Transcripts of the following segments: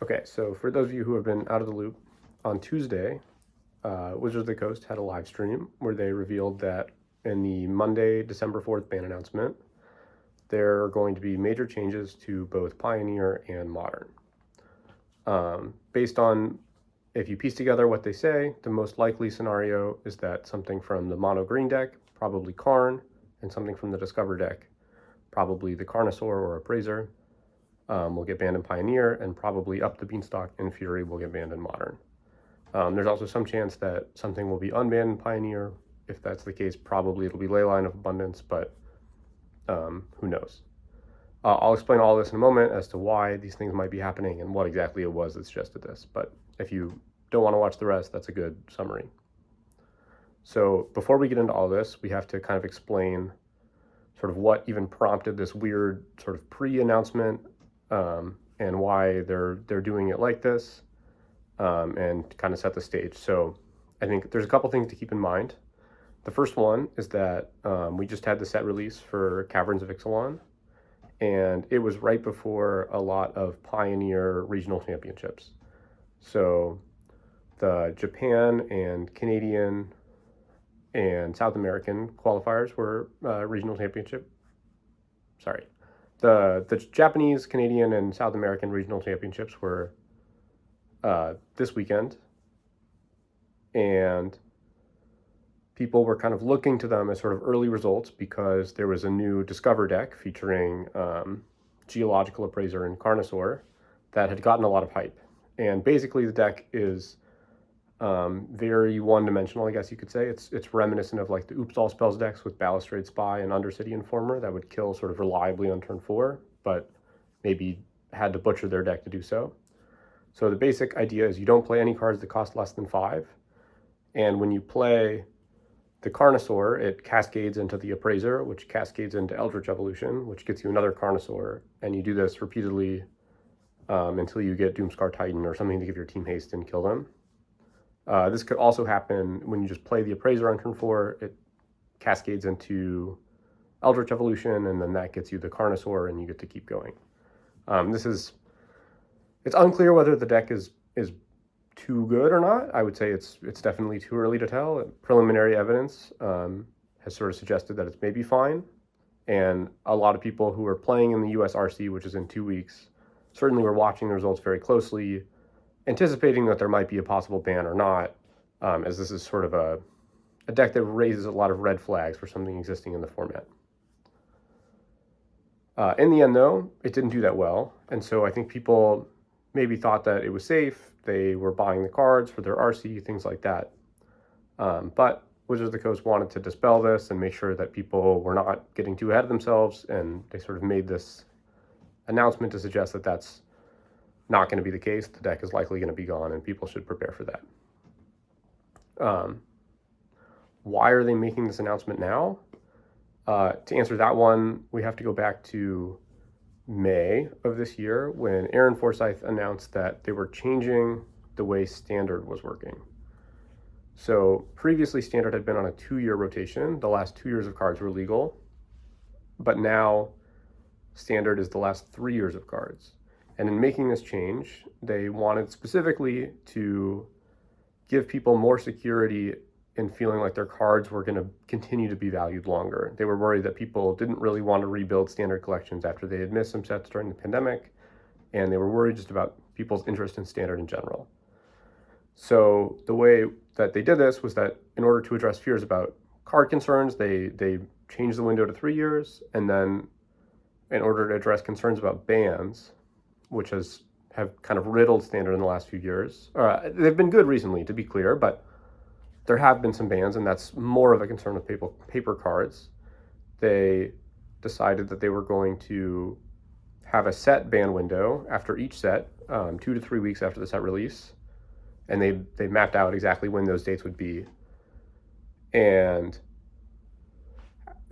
Okay, so for those of you who have been out of the loop, on Tuesday, Wizards of the Coast had a live stream where they revealed that in the Monday, December 4th ban announcement, there are going to be major changes to both Pioneer and Modern. Based on, if you piece together what they say, the most likely scenario is that something from the Mono Green deck, probably Karn, and something from the Discover deck, probably the Carnosaur or Appraiser, will get banned in Pioneer, and probably Up the Beanstalk and Fury will get banned in Modern. There's also some chance that something will be unbanned in Pioneer. If that's the case, probably it'll be Leyline of Abundance, but who knows? I'll explain all this in a moment as to why these things might be happening and what exactly it was that suggested this. But if you don't want to watch the rest, that's a good summary. So before we get into all this, we have to kind of explain sort of what even prompted this weird sort of pre-announcement and why they're doing it like this, and kind of set the stage. So I think there's a couple things to keep in mind. The first one is that we just had the set release for Caverns of Ixalan, and it was right before a lot of Pioneer regional championships. So the Japan and Canadian and South American qualifiers were regional championship. Sorry. The Japanese, Canadian, and South American regional championships were this weekend, and people were kind of looking to them as sort of early results because there was a new Discover deck featuring Geological Appraiser and Carnosaur that had gotten a lot of hype. And basically the deck is very one-dimensional, I guess you could say. It's reminiscent of like the Oops All Spells decks with Balustrade Spy and Undercity Informer that would kill sort of reliably on turn 4, but maybe had to butcher their deck to do so. So the basic idea is you don't play any cards that cost less than 5, and when you play the Carnosaur, it cascades into the Appraiser, which cascades into Eldritch Evolution, which gets you another Carnosaur, and you do this repeatedly until you get Doomscar Titan or something to give your team haste and kill them. This could also happen when you just play the Appraiser on turn 4, it cascades into Eldritch Evolution, and then that gets you the Carnosaur, and you get to keep going. It's unclear whether the deck is too good or not. I would say it's definitely too early to tell. Preliminary evidence has sort of suggested that it's maybe fine, and a lot of people who are playing in the USRC, which is in 2 weeks, certainly were watching the results very closely, anticipating that there might be a possible ban or not, as this is sort of a deck that raises a lot of red flags for something existing in the format. In the end, though, it didn't do that well, and so I think people maybe thought that it was safe. They were buying the cards for their RC, things like that. But Wizards of the Coast wanted to dispel this and make sure that people were not getting too ahead of themselves, and they sort of made this announcement to suggest that that's not going to be the case. The deck is likely going to be gone, and people should prepare for that. Why are they making this announcement now? To answer that one, we have to go back to May of this year when Aaron Forsyth announced that they were changing the way Standard was working. So previously Standard had been on a 2-year rotation. The last 2 years of cards were legal, but now Standard is the last 3 years of cards. And in making this change, they wanted specifically to give people more security in feeling like their cards were going to continue to be valued longer. They were worried that people didn't really want to rebuild Standard collections after they had missed some sets during the pandemic, and they were worried just about people's interest in Standard in general. So the way that they did this was that in order to address fears about card concerns, they changed the window to 3 years, and then in order to address concerns about bans, which have kind of riddled Standard in the last few years. They've been good recently, to be clear, but there have been some bans, and that's more of a concern with paper cards. They decided that they were going to have a set ban window after each set, 2 to 3 weeks after the set release, and they mapped out exactly when those dates would be. And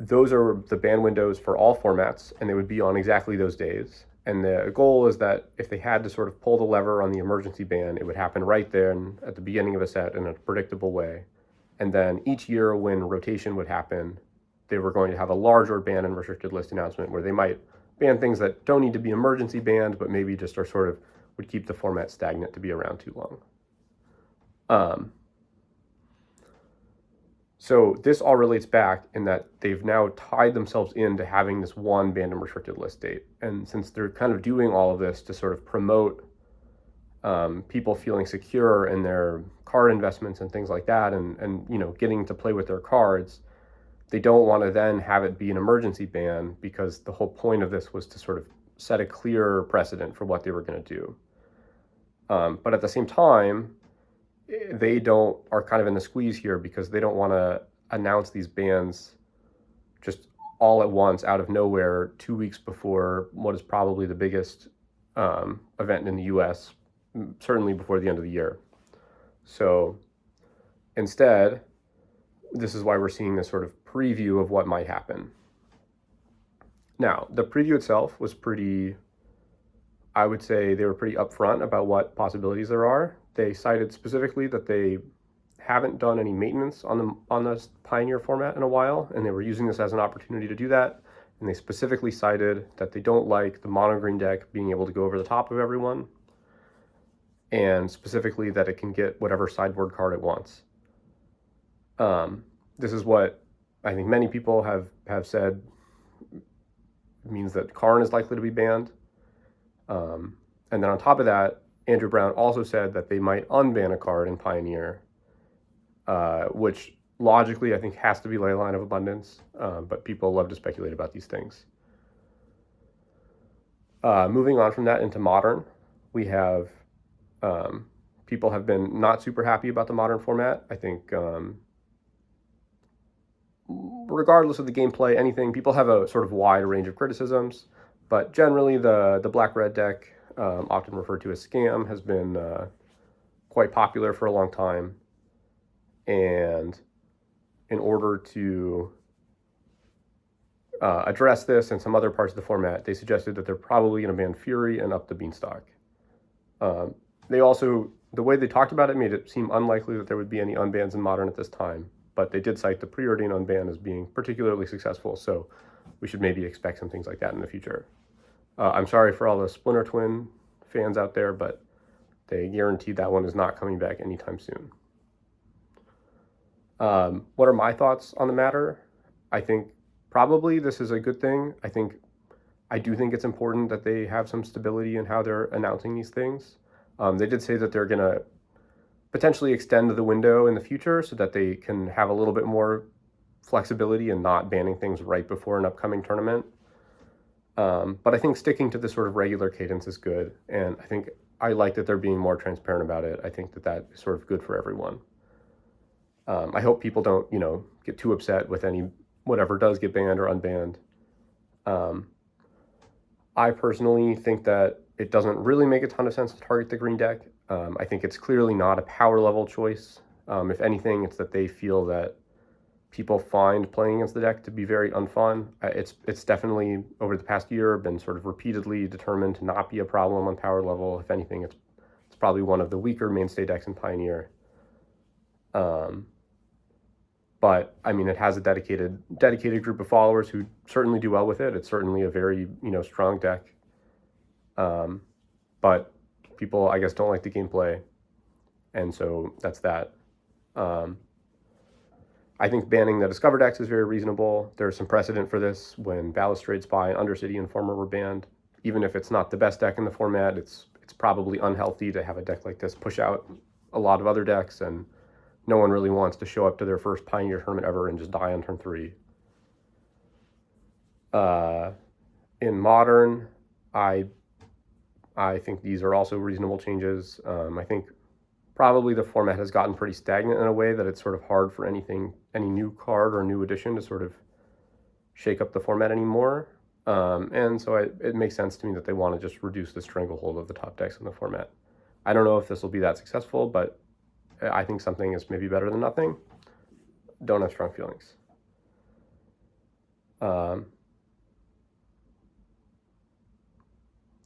those are the ban windows for all formats, and they would be on exactly those days. And the goal is that if they had to sort of pull the lever on the emergency ban, it would happen right there and at the beginning of a set in a predictable way. And then each year when rotation would happen, they were going to have a larger ban and restricted list announcement where they might ban things that don't need to be emergency banned, but maybe just are sort of would keep the format stagnant to be around too long. So this all relates back in that they've now tied themselves into having this one banned and restricted list date. And since they're kind of doing all of this to sort of promote people feeling secure in their card investments and things like that, and getting to play with their cards, they don't want to then have it be an emergency ban, because the whole point of this was to sort of set a clear precedent for what they were going to do. But at the same time, they are kind of in the squeeze here, because they don't want to announce these bans just all at once out of nowhere 2 weeks before what is probably the biggest event in the US, certainly before the end of the year. So instead, this is why we're seeing this sort of preview of what might happen. Now, the preview itself was I would say they were pretty upfront about what possibilities there are. They cited specifically that they haven't done any maintenance on the Pioneer format in a while, and they were using this as an opportunity to do that. And they specifically cited that they don't like the mono green deck being able to go over the top of everyone, and specifically that it can get whatever sideboard card it wants. This is what I think many people have said means that Karn is likely to be banned. And then on top of that, Andrew Brown also said that they might unban a card in Pioneer, which logically I think has to be Leyline of Abundance, but people love to speculate about these things. Moving on from that into Modern, we have people have been not super happy about the Modern format. I think regardless of the gameplay, anything, people have a sort of wide range of criticisms, but generally the black-red deck, often referred to as Scam, has been quite popular for a long time. And in order to address this and some other parts of the format, they suggested that they're probably going to ban Fury and up the Beanstalk. They also, the way they talked about it made it seem unlikely that there would be any unbans in Modern at this time, but they did cite the preordain unban as being particularly successful, so we should maybe expect some things like that in the future. I'm sorry for all the Splinter Twin fans out there, but they guaranteed that one is not coming back anytime soon. What are my thoughts on the matter? I think probably this is a good thing. I do think it's important that they have some stability in how they're announcing these things. They did say that they're going to potentially extend the window in the future so that they can have a little bit more flexibility and not banning things right before an upcoming tournament. But I think sticking to the sort of regular cadence is good, and I like that they're being more transparent about it. I think that is sort of good for everyone. I hope people don't, get too upset with whatever does get banned or unbanned. I personally think that it doesn't really make a ton of sense to target the green deck. I think it's clearly not a power level choice. If anything, it's that they feel that people find playing against the deck to be very unfun. It's definitely, over the past year, been sort of repeatedly determined to not be a problem on power level. If anything, it's probably one of the weaker mainstay decks in Pioneer. But I mean, it has a dedicated group of followers who certainly do well with it. It's certainly a very, strong deck. But people, I guess, don't like the gameplay, and so that's that. I think banning the Discover decks is very reasonable. There's some precedent for this when Balustrade Spy and Undercity Informer were banned. Even if it's not the best deck in the format, it's probably unhealthy to have a deck like this push out a lot of other decks, and no one really wants to show up to their first Pioneer tournament ever and just die on turn 3. In Modern, I think these are also reasonable changes. I think probably the format has gotten pretty stagnant in a way that it's sort of hard for any new card or new addition to sort of shake up the format anymore. And so it makes sense to me that they want to just reduce the stranglehold of the top decks in the format. I don't know if this will be that successful, but I think something is maybe better than nothing. Don't have strong feelings.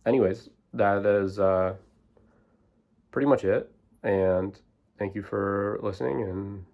Anyways, that is pretty much it. And thank you for listening, and